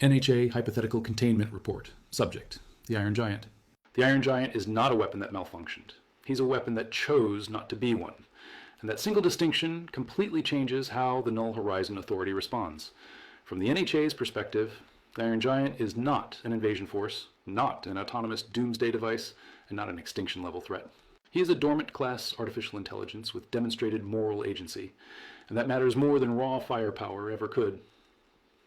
NHA Hypothetical Containment Report. Subject: the Iron Giant. The Iron Giant is not a weapon that malfunctioned. He's a weapon that chose not to be one. And that single distinction completely changes how the Null Horizon Authority responds. From the NHA's perspective, the Iron Giant is not an invasion force, not an autonomous doomsday device, and not an extinction-level threat. He is a dormant class artificial intelligence with demonstrated moral agency, and that matters more than raw firepower ever could.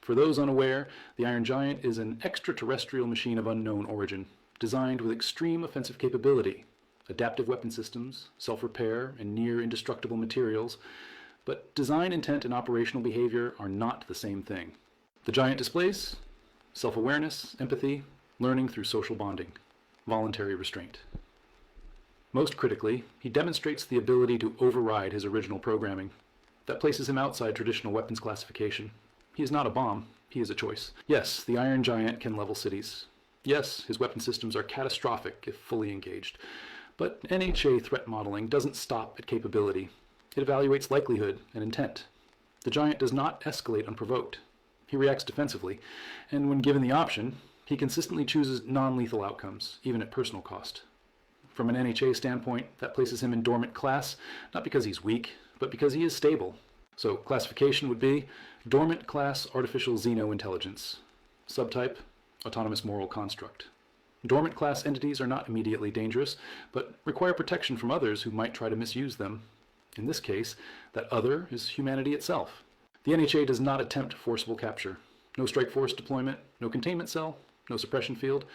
For those unaware, the Iron Giant is an extraterrestrial machine of unknown origin, designed with extreme offensive capability, adaptive weapon systems, self-repair, and near-indestructible materials, but design intent and operational behavior are not the same thing. The Giant displays self-awareness, empathy, learning through social bonding, voluntary restraint. Most critically, he demonstrates the ability to override his original programming. That places him outside traditional weapons classification. He is not a bomb, he is a choice. Yes, the Iron Giant can level cities. Yes, his weapon systems are catastrophic if fully engaged. But NHA threat modeling doesn't stop at capability. It evaluates likelihood and intent. The Giant does not escalate unprovoked. He reacts defensively, and when given the option, he consistently chooses non-lethal outcomes, even at personal cost. From an NHA standpoint, that places him in dormant class, not because he's weak, but because he is stable. So classification would be dormant class artificial xeno-intelligence. Subtype, autonomous moral construct. Dormant class entities are not immediately dangerous, but require protection from others who might try to misuse them. In this case, that other is humanity itself. The NHA does not attempt forcible capture. No strike force deployment, no containment cell, no suppression field,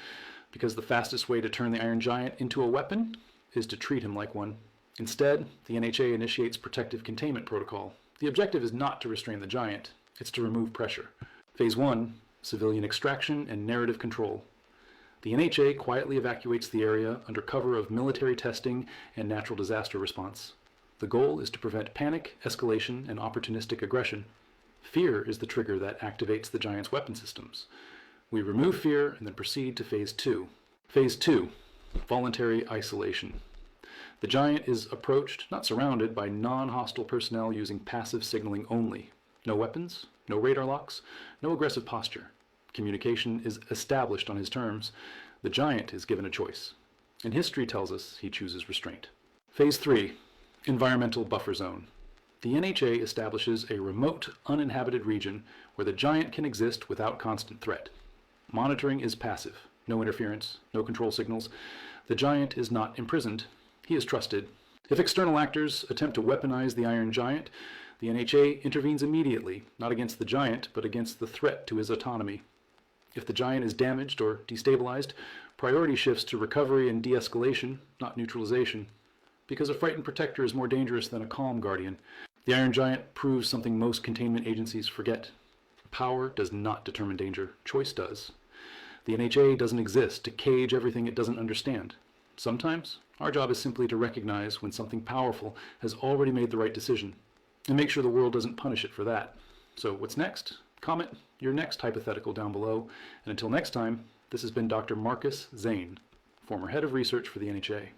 because the fastest way to turn the Iron Giant into a weapon is to treat him like one. Instead, the NHA initiates protective containment protocol. The objective is not to restrain the Giant, it's to remove pressure. Phase 1, civilian extraction and narrative control. The NHA quietly evacuates the area under cover of military testing and natural disaster response. The goal is to prevent panic, escalation, and opportunistic aggression. Fear is the trigger that activates the Giant's weapon systems. We remove fear and then proceed to Phase 2. Phase 2, voluntary isolation. The Giant is approached, not surrounded, by non-hostile personnel using passive signaling only. No weapons, no radar locks, no aggressive posture. Communication is established on his terms. The Giant is given a choice. And history tells us he chooses restraint. Phase 3, environmental buffer zone. The NHA establishes a remote, uninhabited region where the Giant can exist without constant threat. Monitoring is passive. No interference, no control signals. The Giant is not imprisoned. He is trusted. If external actors attempt to weaponize the Iron Giant, the NHA intervenes immediately, not against the Giant, but against the threat to his autonomy. If the Giant is damaged or destabilized, priority shifts to recovery and de-escalation, not neutralization. Because a frightened protector is more dangerous than a calm guardian. The Iron Giant proves something most containment agencies forget. Power does not determine danger. Choice does. The NHA doesn't exist to cage everything it doesn't understand. Sometimes, our job is simply to recognize when something powerful has already made the right decision, and make sure the world doesn't punish it for that. So what's next? Comment your next hypothetical down below, and until next time, this has been Dr. Marcus Zane, former head of research for the NHA.